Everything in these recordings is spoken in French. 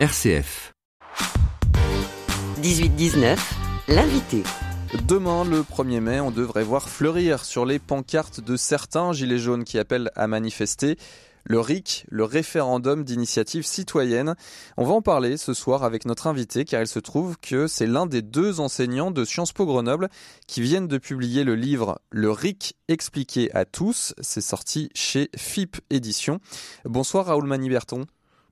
RCF. 18-19, l'invité. Demain, le 1er mai, on devrait voir fleurir sur les pancartes de certains gilets jaunes qui appellent à manifester le RIC, le référendum d'initiative citoyenne. On va en parler ce soir avec notre invité car il se trouve que c'est l'un des deux enseignants de Sciences Po Grenoble qui viennent de publier le livre Le RIC expliqué à tous. C'est sorti chez FIP Éditions. Bonsoir Raoul Maniberton.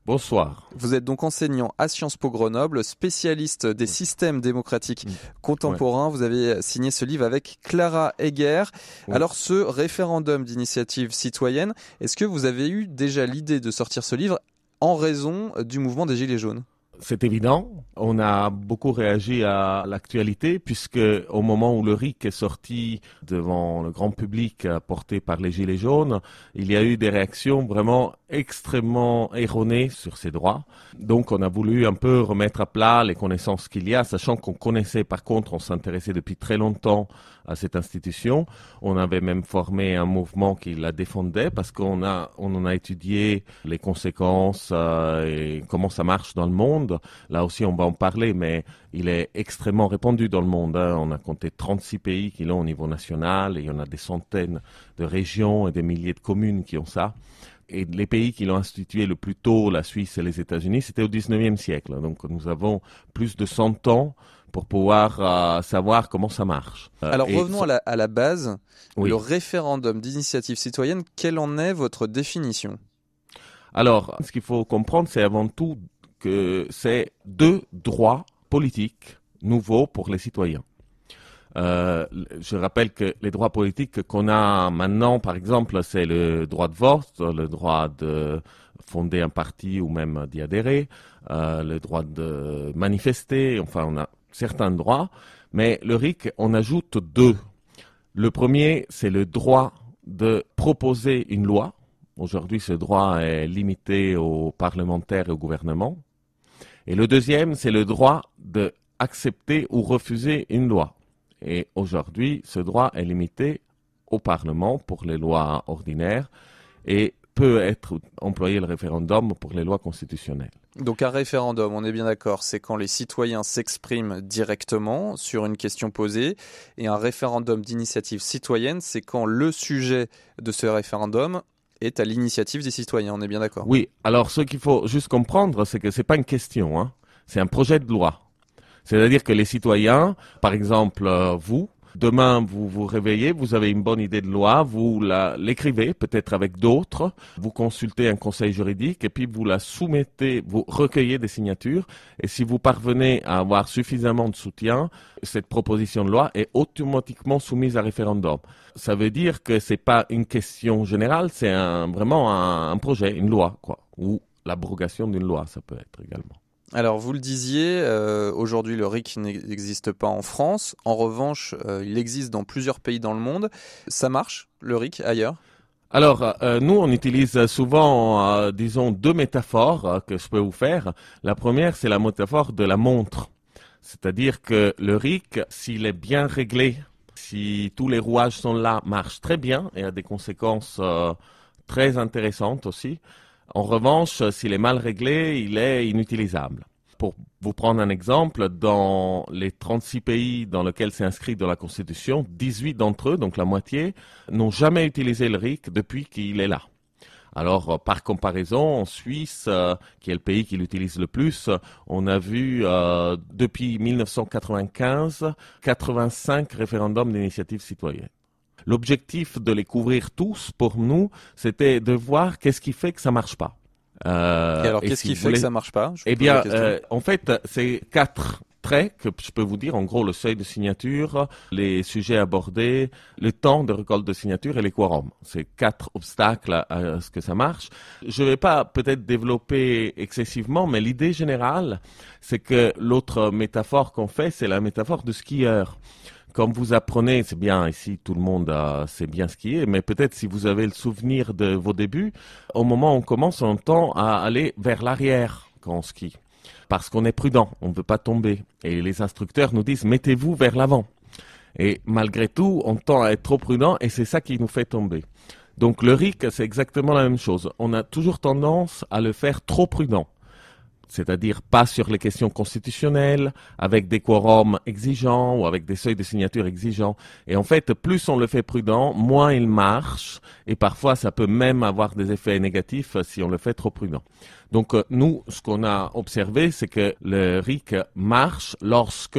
Bonsoir. Vous êtes donc enseignant à Sciences Po Grenoble, spécialiste des systèmes démocratiques contemporains. Ouais. Vous avez signé ce livre avec Clara Egger. Oui. Alors ce référendum d'initiative citoyenne, est-ce que vous avez eu déjà l'idée de sortir ce livre en raison du mouvement des Gilets jaunes ? C'est évident. On a beaucoup réagi à l'actualité puisque au moment où le RIC est sorti devant le grand public porté par les Gilets jaunes, il y a eu des réactions vraiment extrêmement erronées sur ces droits. Donc on a voulu un peu remettre à plat les connaissances qu'il y a, sachant qu'on connaissait par contre, on s'intéressait depuis très longtemps à cette institution. On avait même formé un mouvement qui la défendait parce qu'on en a étudié les conséquences et comment ça marche dans le monde. Là aussi, on va en parler, mais il est extrêmement répandu dans le monde. On a compté 36 pays qui l'ont au niveau national et il y en a des centaines de régions et des milliers de communes qui ont ça. Et les pays qui l'ont institué le plus tôt, la Suisse et les États-Unis, c'était au 19e siècle. Donc nous avons plus de 100 ans pour pouvoir savoir comment ça marche. Alors revenons à la base. Oui. Le référendum d'initiative citoyenne, quelle en est votre définition ? Alors, ce qu'il faut comprendre, c'est avant tout que c'est deux droits politiques nouveaux pour les citoyens. Je rappelle que les droits politiques qu'on a maintenant, par exemple, c'est le droit de vote, le droit de fonder un parti ou même d'y adhérer, le droit de manifester, enfin on a certains droits, mais le RIC, on ajoute deux. Le premier, c'est le droit de proposer une loi. Aujourd'hui, ce droit est limité aux parlementaires et au gouvernement. Et le deuxième, c'est le droit d'accepter ou refuser une loi. Et aujourd'hui, ce droit est limité au Parlement pour les lois ordinaires et peut être employé le référendum pour les lois constitutionnelles. Donc un référendum, on est bien d'accord, c'est quand les citoyens s'expriment directement sur une question posée. Et un référendum d'initiative citoyenne, c'est quand le sujet de ce référendum est à l'initiative des citoyens, on est bien d'accord ? Oui, alors ce qu'il faut juste comprendre, c'est que ce n'est pas une question, c'est un projet de loi. C'est-à-dire que les citoyens, par exemple vous, demain vous vous réveillez, vous avez une bonne idée de loi, vous l'écrivez peut-être avec d'autres, vous consultez un conseil juridique et puis vous la soumettez, vous recueillez des signatures et si vous parvenez à avoir suffisamment de soutien, cette proposition de loi est automatiquement soumise à référendum. Ça veut dire que c'est pas une question générale, c'est vraiment un projet, une loi, quoi, ou l'abrogation d'une loi, ça peut être également. Alors vous le disiez, aujourd'hui le RIC n'existe pas en France. En revanche, il existe dans plusieurs pays dans le monde. Ça marche, le RIC, ailleurs ? Alors, nous, on utilise souvent, disons, deux métaphores que je peux vous faire. La première, c'est la métaphore de la montre. C'est-à-dire que le RIC, s'il est bien réglé, si tous les rouages sont là, marche très bien et a des conséquences très intéressantes aussi. En revanche, s'il est mal réglé, il est inutilisable. Pour vous prendre un exemple, dans les 36 pays dans lesquels c'est inscrit dans la Constitution, 18 d'entre eux, donc la moitié, n'ont jamais utilisé le RIC depuis qu'il est là. Alors, par comparaison, en Suisse, qui est le pays qui l'utilise le plus, on a vu depuis 1995, 85 référendums d'initiative citoyenne. L'objectif de les couvrir tous, pour nous, c'était de voir qu'est-ce qui fait que ça marche pas. Et alors, qu'est-ce qui fait que ça marche pas ? Eh bien, en fait, c'est 4 traits que je peux vous dire. En gros, le seuil de signature, les sujets abordés, le temps de récolte de signature et les quorums. C'est 4 obstacles à ce que ça marche. Je vais pas peut-être développer excessivement, mais l'idée générale, c'est que l'autre métaphore qu'on fait, c'est la métaphore du skieur. Comme vous apprenez, c'est bien ici, tout le monde sait bien skier, mais peut-être si vous avez le souvenir de vos débuts, au moment où on commence, on tend à aller vers l'arrière quand on skie. Parce qu'on est prudent, on ne veut pas tomber. Et les instructeurs nous disent, mettez-vous vers l'avant. Et malgré tout, on tend à être trop prudent et c'est ça qui nous fait tomber. Donc le RIC, c'est exactement la même chose. On a toujours tendance à le faire trop prudent. c'est-à-dire pas sur les questions constitutionnelles, avec des quorums exigeants ou avec des seuils de signature exigeants. Et en fait, plus on le fait prudent, moins il marche, et parfois ça peut même avoir des effets négatifs si on le fait trop prudent. Donc nous, ce qu'on a observé, c'est que le RIC marche lorsque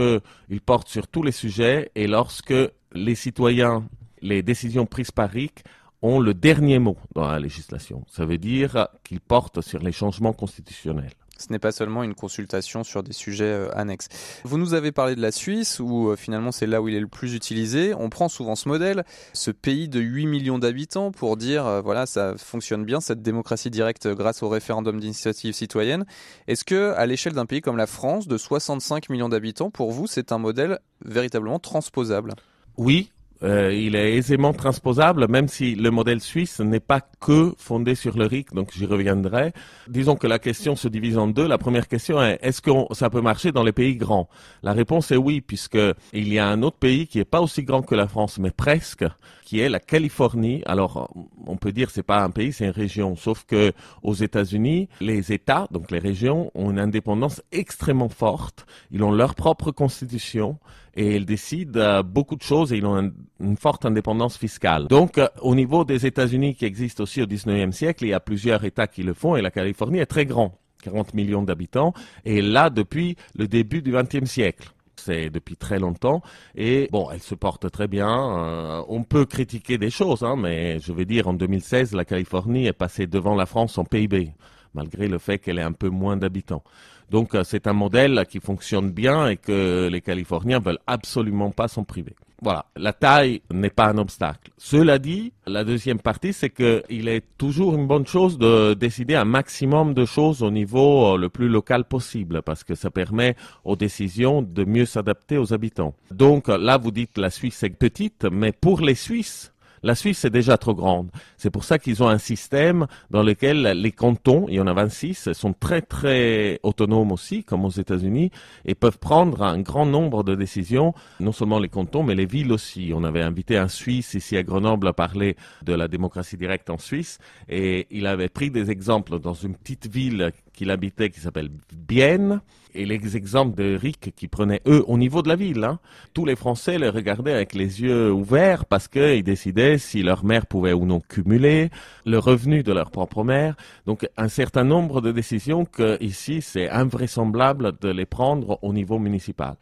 il porte sur tous les sujets et lorsque les citoyens, les décisions prises par RIC ont le dernier mot dans la législation. Ça veut dire qu'ils portent sur les changements constitutionnels. Ce n'est pas seulement une consultation sur des sujets annexes. Vous nous avez parlé de la Suisse, où finalement c'est là où il est le plus utilisé. On prend souvent ce modèle, ce pays de 8 millions d'habitants, pour dire, voilà, ça fonctionne bien, cette démocratie directe grâce au référendum d'initiative citoyenne. Est-ce que, à l'échelle d'un pays comme la France, de 65 millions d'habitants, pour vous, c'est un modèle véritablement transposable ? Oui. Il est aisément transposable, même si le modèle suisse n'est pas que fondé sur le RIC, donc j'y reviendrai. Disons que la question se divise en deux. La première question est, est-ce que ça peut marcher dans les pays grands? La réponse est oui, puisque il y a un autre pays qui est pas aussi grand que la France, mais presque, qui est la Californie. Alors, on peut dire c'est pas un pays, c'est une région, sauf que aux États-Unis, les États, donc les régions, ont une indépendance extrêmement forte. Ils ont leur propre constitution. Et ils décident beaucoup de choses et ils ont une forte indépendance fiscale. Donc, au niveau des États-Unis qui existent aussi au 19e siècle, il y a plusieurs États qui le font et la Californie est très grand, 40 millions d'habitants, et là depuis le début du 20e siècle. C'est depuis très longtemps et bon, elle se porte très bien. On peut critiquer des choses, mais je veux dire, en 2016, la Californie est passée devant la France en PIB, malgré le fait qu'elle ait un peu moins d'habitants. Donc c'est un modèle qui fonctionne bien et que les Californiens veulent absolument pas s'en priver. Voilà, la taille n'est pas un obstacle. Cela dit, la deuxième partie, c'est qu'il est toujours une bonne chose de décider un maximum de choses au niveau le plus local possible, parce que ça permet aux décisions de mieux s'adapter aux habitants. Donc là, vous dites la Suisse est petite, mais pour les Suisses, la Suisse est déjà trop grande. C'est pour ça qu'ils ont un système dans lequel les cantons, il y en a 26, sont très très autonomes aussi, comme aux États-Unis, et peuvent prendre un grand nombre de décisions, non seulement les cantons, mais les villes aussi. On avait invité un Suisse ici à Grenoble à parler de la démocratie directe en Suisse, et il avait pris des exemples dans une petite ville qu'il habitait qui s'appelle Bienne, et les exemples de RIC qui prenaient, eux, au niveau de la ville. Tous les Français les regardaient avec les yeux ouverts parce qu'ils décidaient si leur mère pouvait ou non cumuler le revenu de leur propre mère. Donc, un certain nombre de décisions que ici, c'est invraisemblable de les prendre au niveau municipal.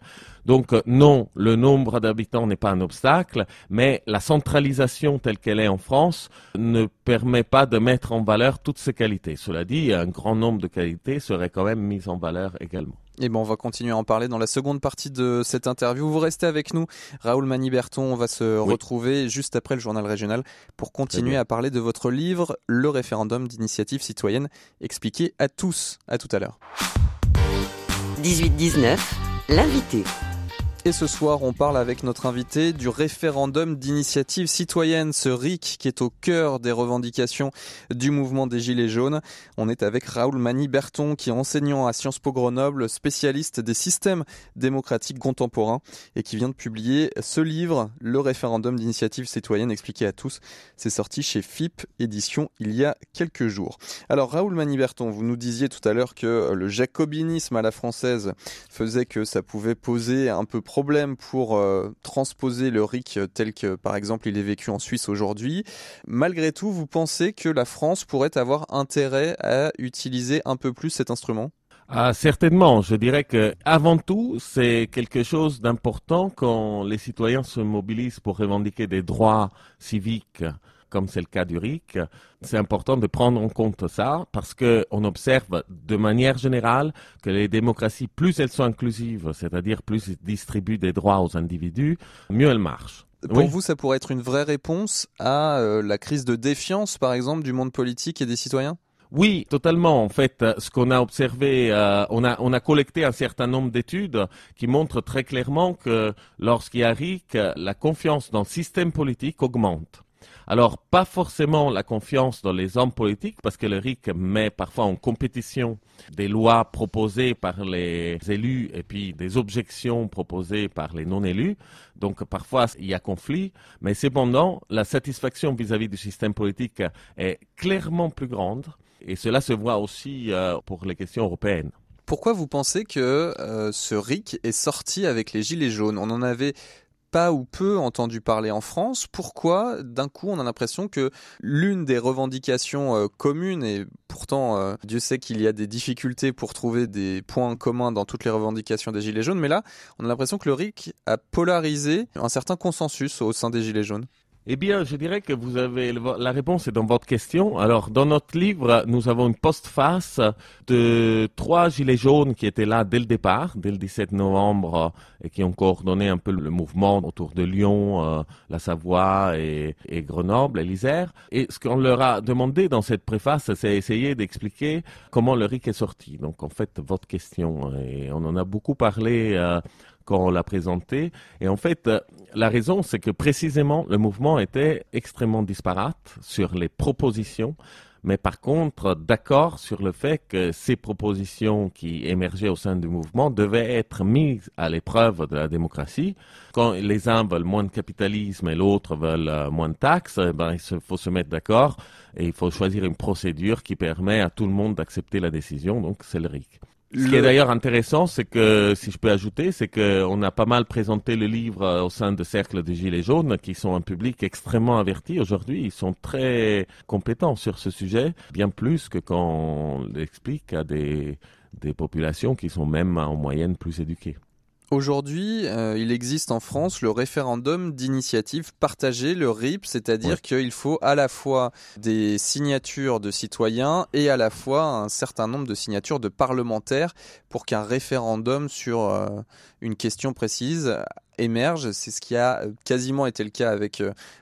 Donc, non, le nombre d'habitants n'est pas un obstacle, mais la centralisation telle qu'elle est en France ne permet pas de mettre en valeur toutes ces qualités. Cela dit, un grand nombre de qualités seraient quand même mises en valeur également. Et on va continuer à en parler dans la seconde partie de cette interview. Vous restez avec nous, Raoul Mani-Berton. On va se retrouver juste après le journal régional pour continuer à parler de votre livre, Le référendum d'initiative citoyenne, expliqué à tous. À tout à l'heure. 18-19, l'invité. Et ce soir, on parle avec notre invité du référendum d'initiative citoyenne, ce RIC qui est au cœur des revendications du mouvement des Gilets jaunes. On est avec Raoul Mani-Berton, qui est enseignant à Sciences Po Grenoble, spécialiste des systèmes démocratiques contemporains et qui vient de publier ce livre, Le référendum d'initiative citoyenne expliqué à tous. C'est sorti chez FIP Éditions il y a quelques jours. Alors Raoul Mani-Berton, vous nous disiez tout à l'heure que le jacobinisme à la française faisait que ça pouvait poser un peu problème pour transposer le RIC tel que, par exemple, il est vécu en Suisse aujourd'hui. Malgré tout, vous pensez que la France pourrait avoir intérêt à utiliser un peu plus cet instrument ? Certainement, je dirais que avant tout, c'est quelque chose d'important quand les citoyens se mobilisent pour revendiquer des droits civiques, comme c'est le cas du RIC. C'est important de prendre en compte ça parce qu'on observe de manière générale que les démocraties, plus elles sont inclusives, c'est-à-dire plus elles distribuent des droits aux individus, mieux elles marchent. Pour vous, ça pourrait être une vraie réponse à la crise de défiance, par exemple, du monde politique et des citoyens ? Oui, totalement. En fait, ce qu'on a observé, on a collecté un certain nombre d'études qui montrent très clairement que lorsqu'il y a RIC, la confiance dans le système politique augmente. Alors, pas forcément la confiance dans les hommes politiques, parce que le RIC met parfois en compétition des lois proposées par les élus et puis des objections proposées par les non-élus. Donc, parfois, il y a conflit. Mais cependant, la satisfaction vis-à-vis du système politique est clairement plus grande. Et cela se voit aussi pour les questions européennes. Pourquoi vous pensez que ce RIC est sorti avec les Gilets jaunes? On en avait pas ou peu entendu parler en France. Pourquoi, d'un coup, on a l'impression que l'une des revendications communes, et pourtant, Dieu sait qu'il y a des difficultés pour trouver des points communs dans toutes les revendications des Gilets jaunes, mais là, on a l'impression que le RIC a polarisé un certain consensus au sein des Gilets jaunes. Eh bien, je dirais que vous avez la réponse est dans votre question. Alors, dans notre livre, nous avons une postface de 3 gilets jaunes qui étaient là dès le départ, dès le 17 novembre, et qui ont coordonné un peu le mouvement autour de Lyon, la Savoie et Grenoble et l'Isère. Et ce qu'on leur a demandé dans cette préface, c'est essayer d'expliquer comment le RIC est sorti. Donc, en fait, votre question, et on en a beaucoup parlé quand on l'a présenté. Et en fait, la raison, c'est que précisément, le mouvement était extrêmement disparate sur les propositions, mais par contre, d'accord sur le fait que ces propositions qui émergeaient au sein du mouvement devaient être mises à l'épreuve de la démocratie. Quand les uns veulent moins de capitalisme et l'autre veulent moins de taxes, il faut se mettre d'accord et il faut choisir une procédure qui permet à tout le monde d'accepter la décision, donc c'est le RIC. Ce qui est d'ailleurs intéressant, c'est que, si je peux ajouter, c'est qu'on a pas mal présenté le livre au sein de cercles de Gilets jaunes, qui sont un public extrêmement averti aujourd'hui. Ils sont très compétents sur ce sujet, bien plus que quand on l'explique à des populations qui sont même en moyenne plus éduquées. Aujourd'hui, il existe en France le référendum d'initiative partagée, le RIP, c'est-à-dire qu'il faut à la fois des signatures de citoyens et à la fois un certain nombre de signatures de parlementaires pour qu'un référendum sur une question précise émerge. C'est ce qui a quasiment été le cas avec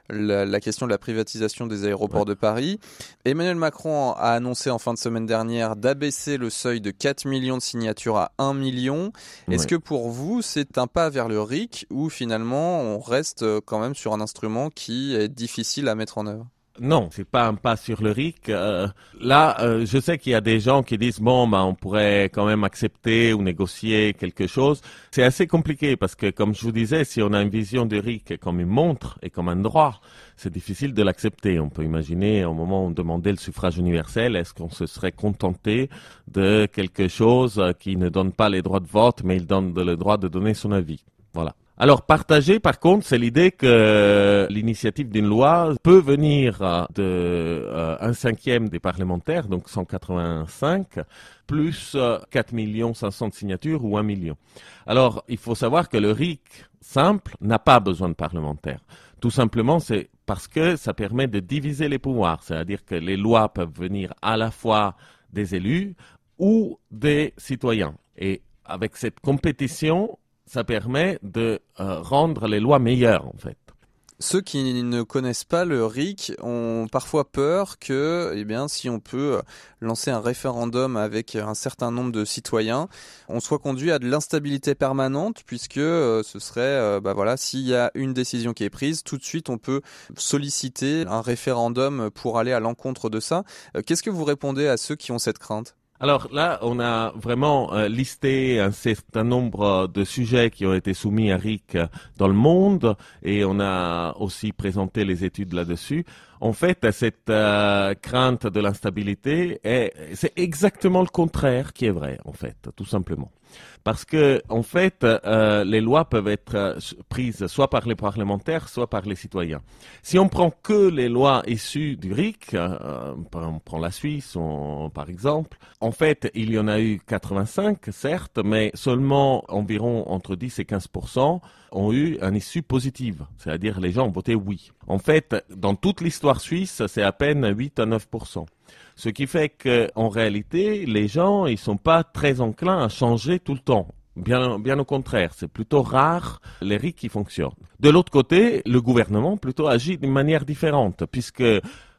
la question de la privatisation des aéroports de Paris. Emmanuel Macron a annoncé en fin de semaine dernière d'abaisser le seuil de 4 millions de signatures à 1 million. Est-ce que pour vous, c'est un pas vers le RIC ou finalement on reste quand même sur un instrument qui est difficile à mettre en œuvre? Non, c'est pas un pas sur le RIC. Je sais qu'il y a des gens qui disent on pourrait quand même accepter ou négocier quelque chose. C'est assez compliqué parce que, comme je vous disais, si on a une vision du RIC comme une montre et comme un droit, c'est difficile de l'accepter. On peut imaginer au moment où on demandait le suffrage universel, est-ce qu'on se serait contenté de quelque chose qui ne donne pas les droits de vote, mais il donne le droit de donner son avis. Voilà. Alors, partager, par contre, c'est l'idée que l'initiative d'une loi peut venir de 1/5 des parlementaires, donc 185, plus 4 500 000 signatures ou 1 million. Alors, il faut savoir que le RIC simple n'a pas besoin de parlementaires. Tout simplement, c'est parce que ça permet de diviser les pouvoirs, c'est-à-dire que les lois peuvent venir à la fois des élus ou des citoyens. Et avec cette compétition, ça permet de rendre les lois meilleures, en fait. Ceux qui ne connaissent pas le RIC ont parfois peur que, si on peut lancer un référendum avec un certain nombre de citoyens, on soit conduit à de l'instabilité permanente, puisque ce serait, s'il y a une décision qui est prise, tout de suite on peut solliciter un référendum pour aller à l'encontre de ça. Qu'est-ce que vous répondez à ceux qui ont cette crainte ? Alors là, on a vraiment listé un certain nombre de sujets qui ont été soumis à RIC dans le monde et on a aussi présenté les études là-dessus. En fait, cette crainte de l'instabilité, c'est exactement le contraire qui est vrai, en fait, tout simplement. Parce que, en fait, les lois peuvent être prises soit par les parlementaires, soit par les citoyens. Si on prend que les lois issues du RIC, on prend la Suisse, par exemple, en fait, il y en a eu 85, certes, mais seulement environ entre 10 et 15% ont eu une issue positive, c'est-à-dire les gens ont voté oui. En fait, dans toute l'histoire suisse, c'est à peine 8 à 9%. Ce qui fait qu'en réalité, les gens, ils sont pas très enclins à changer tout le temps. Bien au contraire, c'est plutôt rare les RIC qui fonctionnent. De l'autre côté, le gouvernement plutôt agit d'une manière différente, puisque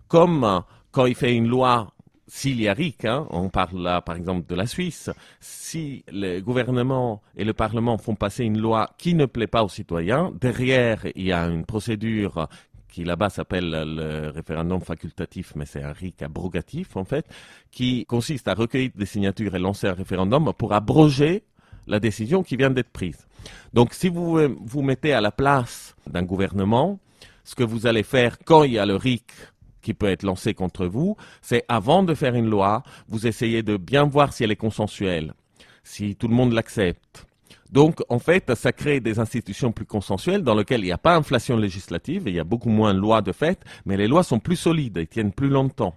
comme quand il fait une loi, s'il y a RIC, on parle là par exemple de la Suisse, si le gouvernement et le Parlement font passer une loi qui ne plaît pas aux citoyens, derrière il y a une procédure qui là-bas s'appelle le référendum facultatif, mais c'est un RIC abrogatif en fait, qui consiste à recueillir des signatures et lancer un référendum pour abroger la décision qui vient d'être prise. Donc si vous vous mettez à la place d'un gouvernement, ce que vous allez faire quand il y a le RIC qui peut être lancé contre vous, c'est avant de faire une loi, vous essayez de bien voir si elle est consensuelle. si tout le monde l'accepte. Donc, en fait, ça crée des institutions plus consensuelles dans lesquelles il n'y a pas inflation législative, et il y a beaucoup moins de lois de fait, mais les lois sont plus solides et tiennent plus longtemps.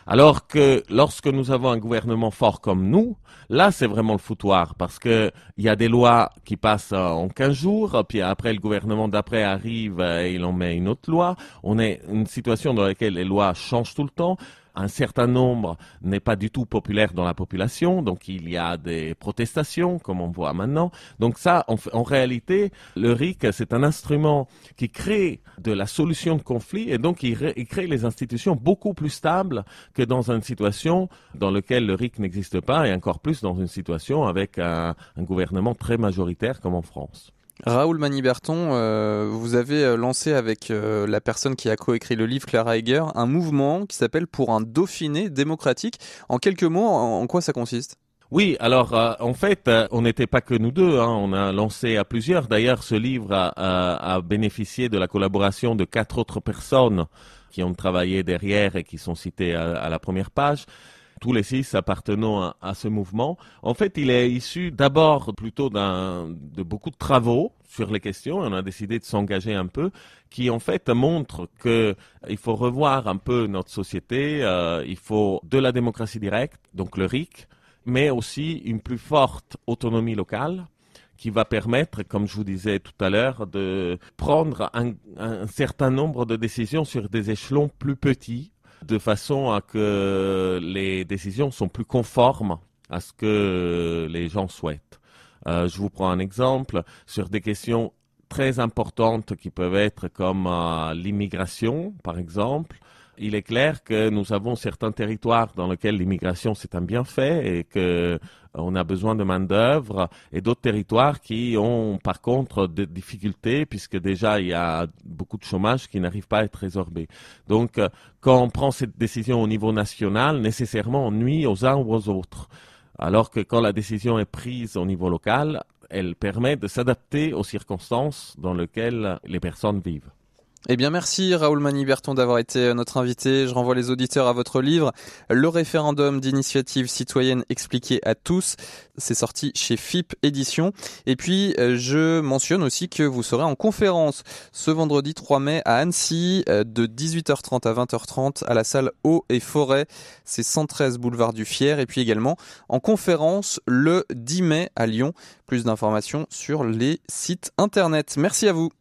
Alors que lorsque nous avons un gouvernement fort comme nous, là c'est vraiment le foutoir parce que il y a des lois qui passent en 15 jours, puis après le gouvernement d'après arrive et il en met une autre loi. On est une situation dans laquelle les lois changent tout le temps. Un certain nombre n'est pas du tout populaire dans la population, donc il y a des protestations, comme on voit maintenant. Donc ça, en réalité, le RIC, c'est un instrument qui crée de la solution de conflit et donc il crée les institutions beaucoup plus stables que dans une situation dans laquelle le RIC n'existe pas et encore plus dans une situation avec un gouvernement très majoritaire comme en France. Raoul Maniberton, vous avez lancé avec la personne qui a coécrit le livre, Clara Heger, un mouvement qui s'appelle Pour un Dauphiné démocratique. En quelques mots, en quoi ça consiste ? Oui, alors en fait, on n'était pas que nous deux, hein, on a lancé à plusieurs. D'ailleurs, ce livre a bénéficié de la collaboration de 4 autres personnes qui ont travaillé derrière et qui sont citées à la première page. Tous les 6 appartenant à ce mouvement. En fait, il est issu d'abord plutôt de beaucoup de travaux sur les questions. On a décidé de s'engager un peu, qui en fait montrent que il faut revoir un peu notre société. Il faut de la démocratie directe, donc le RIC, mais aussi une plus forte autonomie locale qui va permettre, comme je vous disais tout à l'heure, de prendre un certain nombre de décisions sur des échelons plus petits, de façon à que les décisions sont plus conformes à ce que les gens souhaitent. Je vous prends un exemple sur des questions très importantes qui peuvent être comme l'immigration, par exemple. Il est clair que nous avons certains territoires dans lesquels l'immigration c'est un bienfait et que on a besoin de main-d'œuvre et d'autres territoires qui ont par contre des difficultés puisque déjà il y a beaucoup de chômage qui n'arrive pas à être résorbé. Donc quand on prend cette décision au niveau national, nécessairement on nuit aux uns ou aux autres. Alors que quand la décision est prise au niveau local, elle permet de s'adapter aux circonstances dans lesquelles les personnes vivent. Eh bien, merci Raoul Maniberton d'avoir été notre invité. Je renvoie les auditeurs à votre livre, Le référendum d'initiative citoyenne expliqué à tous. C'est sorti chez FIP Éditions. Et puis, je mentionne aussi que vous serez en conférence ce vendredi 3 mai à Annecy, de 18h30 à 20h30 à la salle Eau et Forêt. C'est 113 boulevard du Fier. Et puis également en conférence le 10 mai à Lyon. Plus d'informations sur les sites internet. Merci à vous.